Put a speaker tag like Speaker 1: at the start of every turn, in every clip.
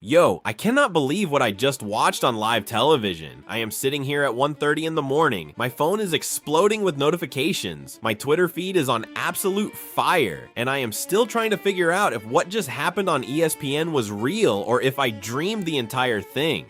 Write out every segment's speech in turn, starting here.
Speaker 1: Yo, I cannot believe what I just watched on live television. I am sitting here at 1:30 in the morning. My phone is exploding with notifications. My Twitter feed is on absolute fire. And I am still trying to figure out if what just happened on ESPN was real or if I dreamed the entire thing.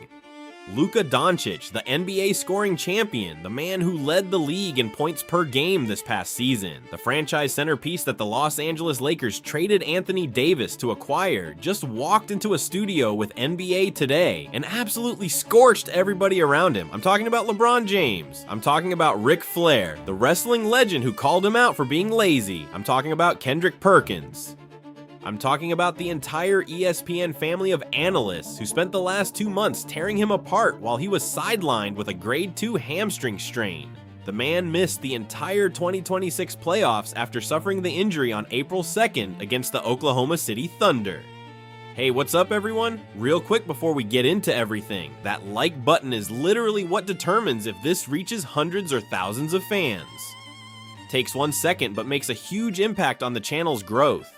Speaker 1: Luka Dončić, the NBA scoring champion, the man who led the league in points per game this past season, the franchise centerpiece that the Los Angeles Lakers traded Anthony Davis to acquire, just walked into a studio with NBA Today and absolutely scorched everybody around him. I'm talking about LeBron James. I'm talking about Ric Flair, the wrestling legend who called him out for being lazy. I'm talking about Kendrick Perkins. I'm talking about the entire ESPN family of analysts who spent the last 2 months tearing him apart while he was sidelined with a grade 2 hamstring strain. The man missed the entire 2026 playoffs after suffering the injury on April 2nd against the Oklahoma City Thunder. Hey, what's up everyone? Real quick before we get into everything, that like button is literally what determines if this reaches hundreds or thousands of fans. Takes 1 second but makes a huge impact on the channel's growth.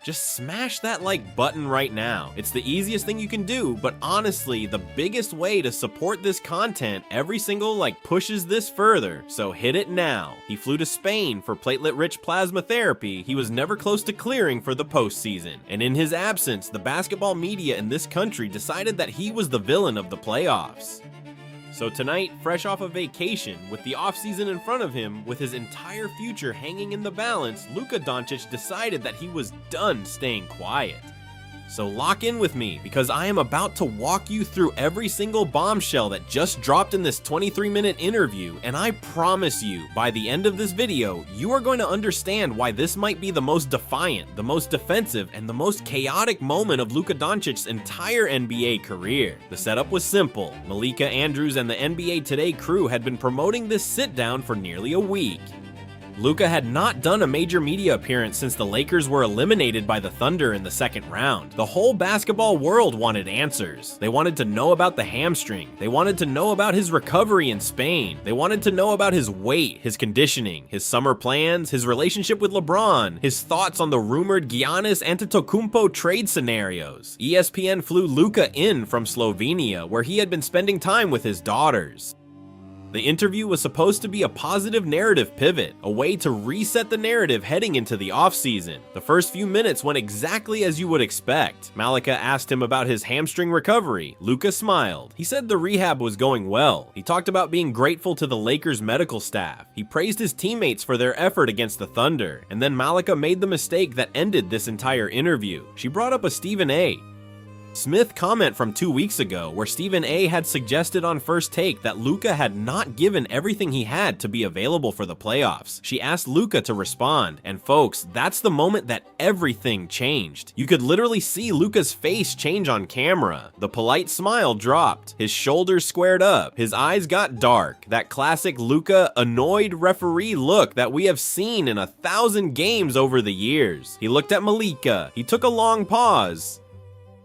Speaker 1: Just smash that like button right now. It's the easiest thing you can do, but honestly, the biggest way to support this content, every single like pushes this further, so hit it now. He flew to Spain for platelet-rich plasma therapy he was never close to clearing for the postseason. And in his absence, the basketball media in this country decided that he was the villain of the playoffs. So tonight, fresh off a vacation, with the offseason in front of him, with his entire future hanging in the balance, Luka Dončić decided that he was done staying quiet. So lock in with me, because I am about to walk you through every single bombshell that just dropped in this 23-minute interview, and I promise you, by the end of this video, you are going to understand why this might be the most defiant, the most defensive, and the most chaotic moment of Luka Dončić's entire NBA career. The setup was simple. Malika Andrews and the NBA Today crew had been promoting this sit-down for nearly a week. Luka had not done a major media appearance since the Lakers were eliminated by the Thunder in the second round. The whole basketball world wanted answers. They wanted to know about the hamstring. They wanted to know about his recovery in Spain. They wanted to know about his weight, his conditioning, his summer plans, his relationship with LeBron, his thoughts on the rumored Giannis Antetokounmpo trade scenarios. ESPN flew Luka in from Slovenia, where he had been spending time with his daughters. The interview was supposed to be a positive narrative pivot, a way to reset the narrative heading into the offseason. The first few minutes went exactly as you would expect. Malika asked him about his hamstring recovery. Luka smiled. He said the rehab was going well. He talked about being grateful to the Lakers medical staff. He praised his teammates for their effort against the Thunder. And then Malika made the mistake that ended this entire interview. She brought up a Stephen A. Smith comment from 2 weeks ago, where Stephen A had suggested on First Take that Luka had not given everything he had to be available for the playoffs. She asked Luka to respond, and folks, that's the moment that everything changed. You could literally see Luka's face change on camera. The polite smile dropped, his shoulders squared up, his eyes got dark, that classic Luka annoyed referee look that we have seen in 1,000 games over the years. He looked at Malika, he took a long pause.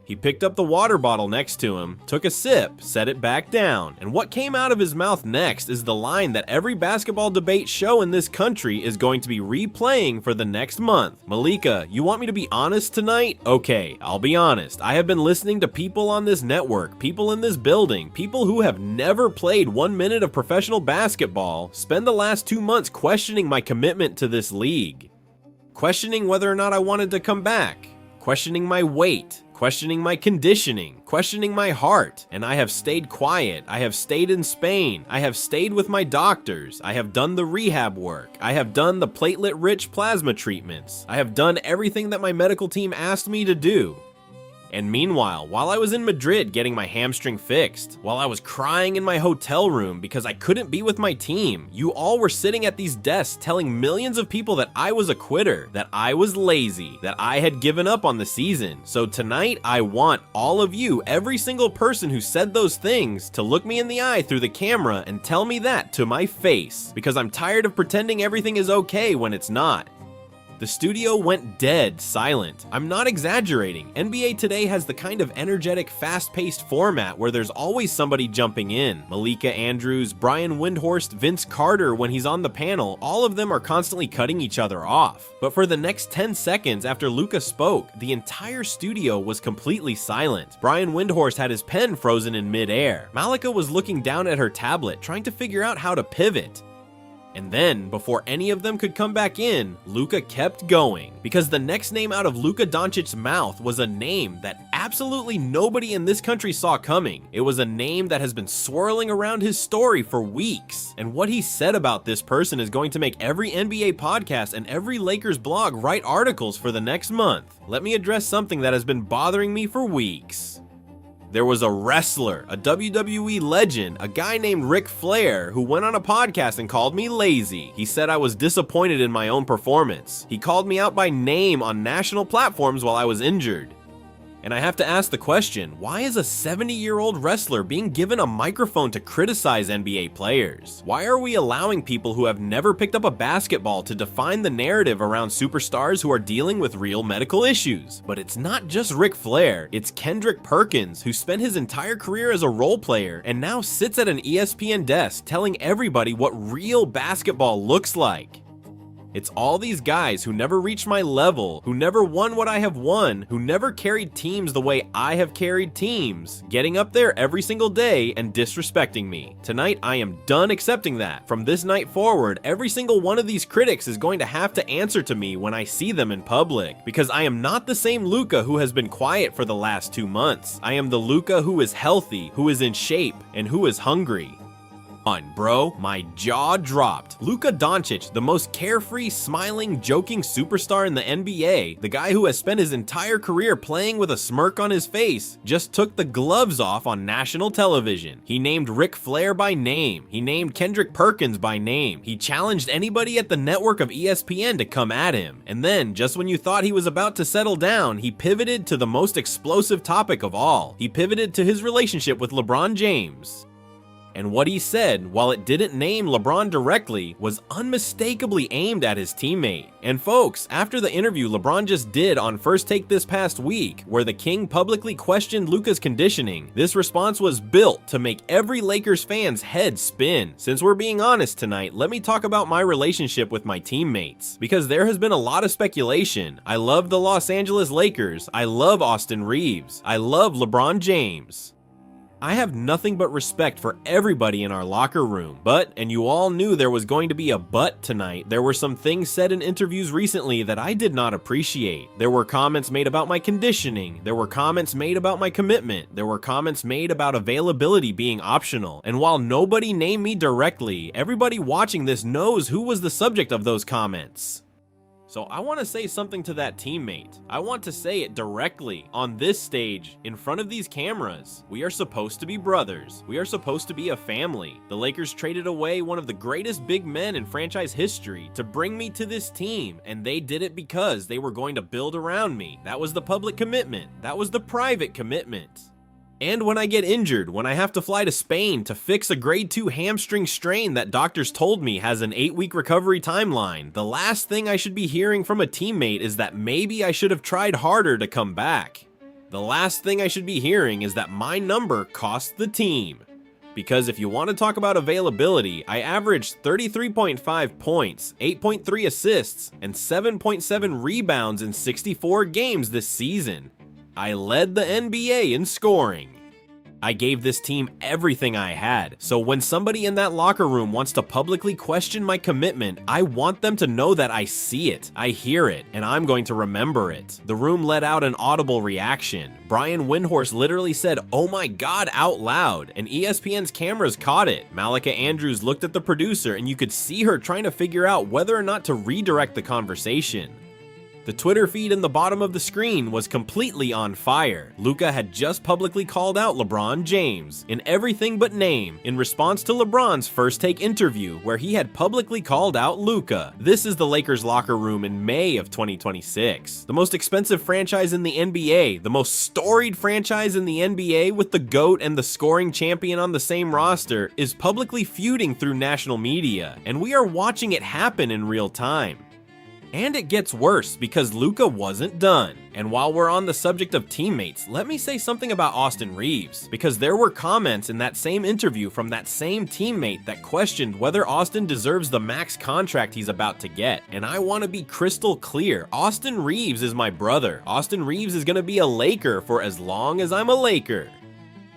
Speaker 1: He picked up the water bottle next to him, took a sip, set it back down, and what came out of his mouth next is the line that every basketball debate show in this country is going to be replaying for the next month. Malika, you want me to be honest tonight? Okay, I'll be honest. I have been listening to people on this network, people in this building, people who have never played 1 minute of professional basketball, spend the last 2 months questioning my commitment to this league. Questioning whether or not I wanted to come back. Questioning my weight. Questioning my conditioning, questioning my heart, and I have stayed quiet. I have stayed in Spain. I have stayed with my doctors. I have done the rehab work. I have done the platelet-rich plasma treatments. I have done everything that my medical team asked me to do. And meanwhile, while I was in Madrid getting my hamstring fixed, while I was crying in my hotel room because I couldn't be with my team, you all were sitting at these desks telling millions of people that I was a quitter, that I was lazy, that I had given up on the season. So tonight, I want all of you, every single person who said those things, to look me in the eye through the camera and tell me that to my face, because I'm tired of pretending everything is okay when it's not. The studio went dead silent. I'm not exaggerating. NBA Today has the kind of energetic, fast-paced format where there's always somebody jumping in. Malika Andrews, Brian Windhorst, Vince Carter, when he's on the panel, all of them are constantly cutting each other off. But for the next 10 seconds after Luka spoke, the entire studio was completely silent. Brian Windhorst had his pen frozen in midair. Malika was looking down at her tablet, trying to figure out how to pivot. And then, before any of them could come back in, Luka kept going, because the next name out of Luka Dončić's mouth was a name that absolutely nobody in this country saw coming. It was a name that has been swirling around his story for weeks, and what he said about this person is going to make every NBA podcast and every Lakers blog write articles for the next month. Let me address something that has been bothering me for weeks. There was a wrestler, a WWE legend, a guy named Ric Flair, who went on a podcast and called me lazy. He said I was disappointed in my own performance. He called me out by name on national platforms while I was injured. And I have to ask the question, why is a 70-year-old wrestler being given a microphone to criticize NBA players? Why are we allowing people who have never picked up a basketball to define the narrative around superstars who are dealing with real medical issues? But it's not just Ric Flair, it's Kendrick Perkins, who spent his entire career as a role player and now sits at an ESPN desk telling everybody what real basketball looks like. It's all these guys who never reached my level, who never won what I have won, who never carried teams the way I have carried teams, getting up there every single day and disrespecting me. Tonight, I am done accepting that. From this night forward, every single one of these critics is going to have to answer to me when I see them in public, because I am not the same Luka who has been quiet for the last 2 months. I am the Luka who is healthy, who is in shape, and who is hungry. On, bro, my jaw dropped. Luka Dončić, the most carefree, smiling, joking superstar in the NBA, the guy who has spent his entire career playing with a smirk on his face, just took the gloves off on national television. He named Ric Flair by name. He named Kendrick Perkins by name. He challenged anybody at the network of ESPN to come at him. And then, just when you thought he was about to settle down, he pivoted to the most explosive topic of all. He pivoted to his relationship with LeBron James. And what he said, while it didn't name LeBron directly, was unmistakably aimed at his teammate. And folks, after the interview LeBron just did on First Take this past week, where the King publicly questioned Luka's conditioning, this response was built to make every Lakers fan's head spin. Since we're being honest tonight, let me talk about my relationship with my teammates, because there has been a lot of speculation. I love the Los Angeles Lakers, I love Austin Reeves, I love LeBron James. I have nothing but respect for everybody in our locker room, but, and you all knew there was going to be a but tonight, there were some things said in interviews recently that I did not appreciate. There were comments made about my conditioning, there were comments made about my commitment, there were comments made about availability being optional, and while nobody named me directly, everybody watching this knows who was the subject of those comments. So I want to say something to that teammate. I want to say it directly on this stage in front of these cameras. We are supposed to be brothers. We are supposed to be a family. The Lakers traded away one of the greatest big men in franchise history to bring me to this team, and they did it because they were going to build around me. That was the public commitment. That was the private commitment. And when I get injured, when I have to fly to Spain to fix a grade 2 hamstring strain that doctors told me has an 8-week recovery timeline, the last thing I should be hearing from a teammate is that maybe I should have tried harder to come back. The last thing I should be hearing is that my number cost the team. Because if you want to talk about availability, I averaged 33.5 points, 8.3 assists, and 7.7 rebounds in 64 games this season. I led the NBA in scoring. I gave this team everything I had, so when somebody in that locker room wants to publicly question my commitment, I want them to know that I see it, I hear it, and I'm going to remember it. The room let out an audible reaction. Brian Windhorst literally said, "Oh my God," out loud, and ESPN's cameras caught it. Malika Andrews looked at the producer, and you could see her trying to figure out whether or not to redirect the conversation. The Twitter feed in the bottom of the screen was completely on fire. Luka had just publicly called out LeBron James in everything but name in response to LeBron's First Take interview where he had publicly called out Luka. This is the Lakers locker room in May of 2026. The most expensive franchise in the NBA, the most storied franchise in the NBA with the GOAT and the scoring champion on the same roster, is publicly feuding through national media, and we are watching it happen in real time. And it gets worse because Luka wasn't done. And while we're on the subject of teammates, let me say something about Austin Reaves, because there were comments in that same interview from that same teammate that questioned whether Austin deserves the max contract he's about to get. And I want to be crystal clear, Austin Reaves is my brother. Austin Reaves is going to be a Laker for as long as I'm a Laker.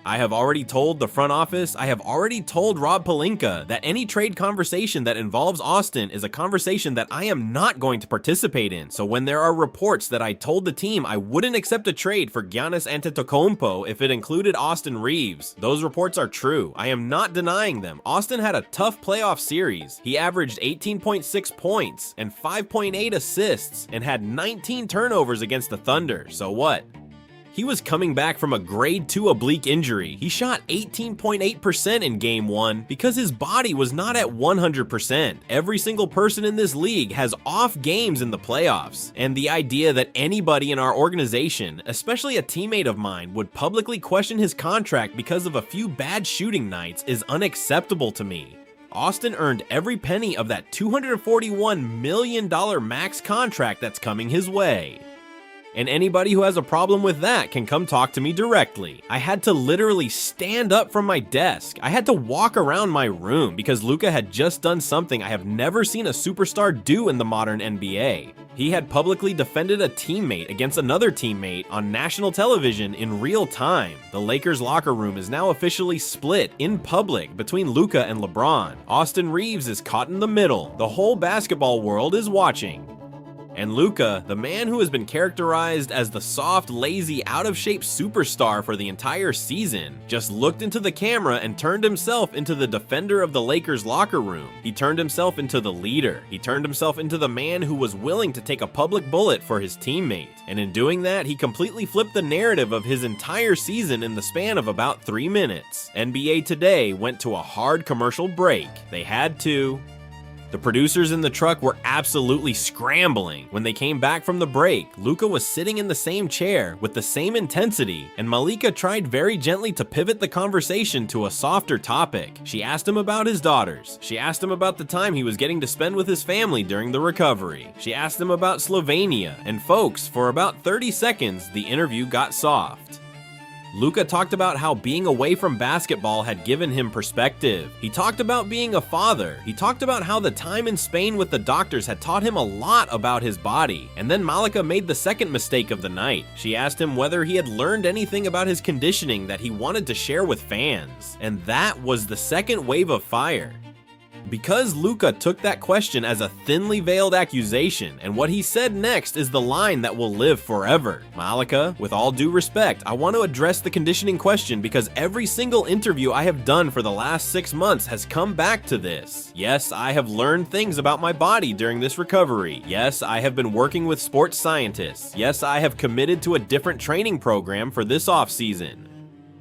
Speaker 1: I have already told the front office, I have already told Rob Pelinka that any trade conversation that involves Austin is a conversation that I am not going to participate in. So when there are reports that I told the team I wouldn't accept a trade for Giannis Antetokounmpo if it included Austin Reaves, those reports are true. I am not denying them. Austin had a tough playoff series. He averaged 18.6 points and 5.8 assists and had 19 turnovers against the Thunder. So what? He was coming back from a grade 2 oblique injury. He shot 18.8% in game 1 because his body was not at 100%. Every single person in this league has off games in the playoffs. And the idea that anybody in our organization, especially a teammate of mine, would publicly question his contract because of a few bad shooting nights is unacceptable to me. Austin earned every penny of that $241 million max contract that's coming his way. And anybody who has a problem with that can come talk to me directly. I had to literally stand up from my desk. I had to walk around my room because Luka had just done something I have never seen a superstar do in the modern NBA. He had publicly defended a teammate against another teammate on national television in real time. The Lakers locker room is now officially split in public between Luka and LeBron. Austin Reaves is caught in the middle. The whole basketball world is watching. And Luka, the man who has been characterized as the soft, lazy, out-of-shape superstar for the entire season, just looked into the camera and turned himself into the defender of the Lakers locker room. He turned himself into the leader. He turned himself into the man who was willing to take a public bullet for his teammate. And in doing that, he completely flipped the narrative of his entire season in the span of about 3 minutes. NBA Today went to a hard commercial break. They had to. The producers in the truck were absolutely scrambling. When they came back from the break, Luka was sitting in the same chair with the same intensity, and Malika tried very gently to pivot the conversation to a softer topic. She asked him about his daughters. She asked him about the time he was getting to spend with his family during the recovery. She asked him about Slovenia, and folks, for about 30 seconds, the interview got soft. Luka talked about how being away from basketball had given him perspective. He talked about being a father. He talked about how the time in Spain with the doctors had taught him a lot about his body. And then Malika made the second mistake of the night. She asked him whether he had learned anything about his conditioning that he wanted to share with fans. And that was the second wave of fire. Because Luka took that question as a thinly veiled accusation, and what he said next is the line that will live forever. Malika, with all due respect, I want to address the conditioning question because every single interview I have done for the last 6 months has come back to this. Yes, I have learned things about my body during this recovery. Yes, I have been working with sports scientists. Yes, I have committed to a different training program for this offseason.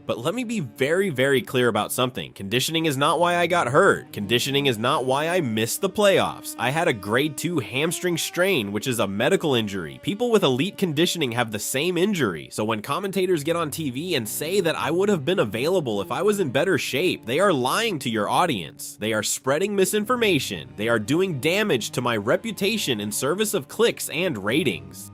Speaker 1: But let me be very, very clear about something. Conditioning is not why I got hurt. Conditioning is not why I missed the playoffs. I had a grade 2 hamstring strain, which is a medical injury. People with elite conditioning have the same injury. So when commentators get on TV and say that I would have been available if I was in better shape, they are lying to your audience. They are spreading misinformation. They are doing damage to my reputation in service of clicks and ratings.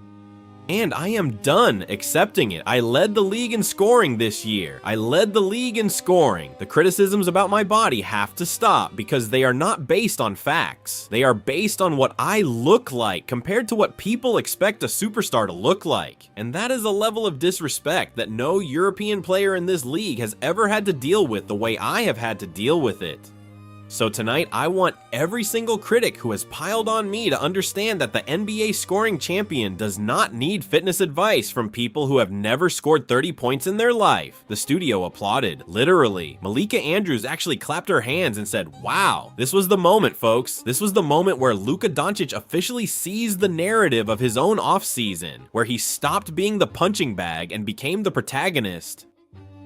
Speaker 1: And I am done accepting it. I led the league in scoring this year. I led the league in scoring. The criticisms about my body have to stop because they are not based on facts. They are based on what I look like compared to what people expect a superstar to look like. And that is a level of disrespect that no European player in this league has ever had to deal with the way I have had to deal with it. So tonight, I want every single critic who has piled on me to understand that the NBA scoring champion does not need fitness advice from people who have never scored 30 points in their life. The studio applauded, literally. Malika Andrews actually clapped her hands and said, wow, this was the moment, folks. This was the moment where Luka Dončić officially seized the narrative of his own offseason, where he stopped being the punching bag and became the protagonist.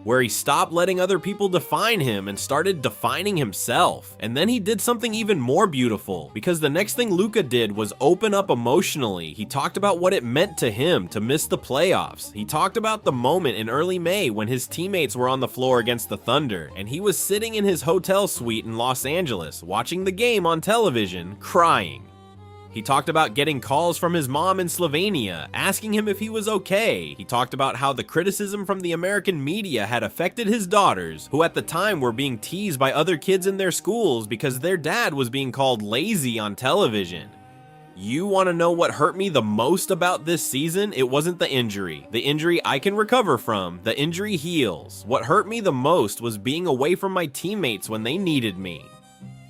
Speaker 1: Where he stopped letting other people define him and started defining himself. And then he did something even more beautiful, because the next thing Luka did was open up emotionally. He talked about what it meant to him to miss the playoffs. He talked about the moment in early May when his teammates were on the floor against the Thunder, and he was sitting in his hotel suite in Los Angeles, watching the game on television, crying. He talked about getting calls from his mom in Slovenia, asking him if he was okay. He talked about how the criticism from the American media had affected his daughters, who at the time were being teased by other kids in their schools because their dad was being called lazy on television. You want to know what hurt me the most about this season? It wasn't the injury. The injury I can recover from. The injury heals. What hurt me the most was being away from my teammates when they needed me.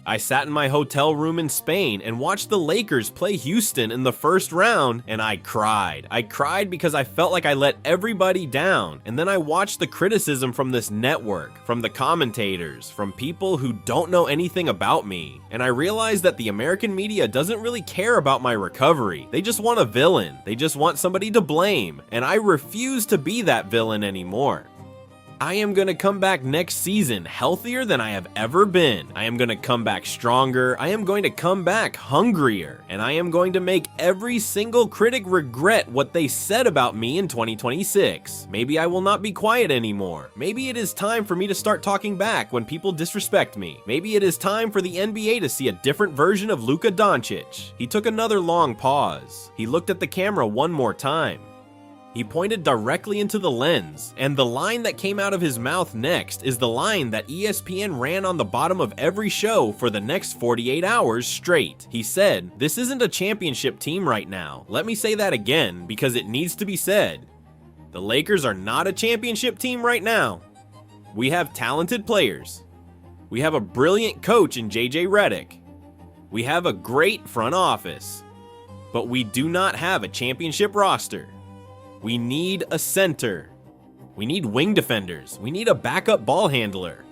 Speaker 1: I sat in my hotel room in Spain and watched the Lakers play Houston in the first round, and I cried. I cried because I felt like I let everybody down, and then I watched the criticism from this network, from the commentators, from people who don't know anything about me, and I realized that the American media doesn't really care about my recovery. They just want a villain. They just want somebody to blame, and I refuse to be that villain anymore. I am going to come back next season healthier than I have ever been. I am going to come back stronger. I am going to come back hungrier. And I am going to make every single critic regret what they said about me in 2026. Maybe I will not be quiet anymore. Maybe it is time for me to start talking back when people disrespect me. Maybe it is time for the NBA to see a different version of Luka Dončić. He took another long pause. He looked at the camera one more time. He pointed directly into the lens, and the line that came out of his mouth next is the line that ESPN ran on the bottom of every show for the next 48 hours straight. He said, "This isn't a championship team right now." Let me say that again, because it needs to be said. The Lakers are not a championship team right now. We have talented players. We have a brilliant coach in JJ Redick. We have a great front office. But we do not have a championship roster. We need a center. We need wing defenders. We need a backup ball handler.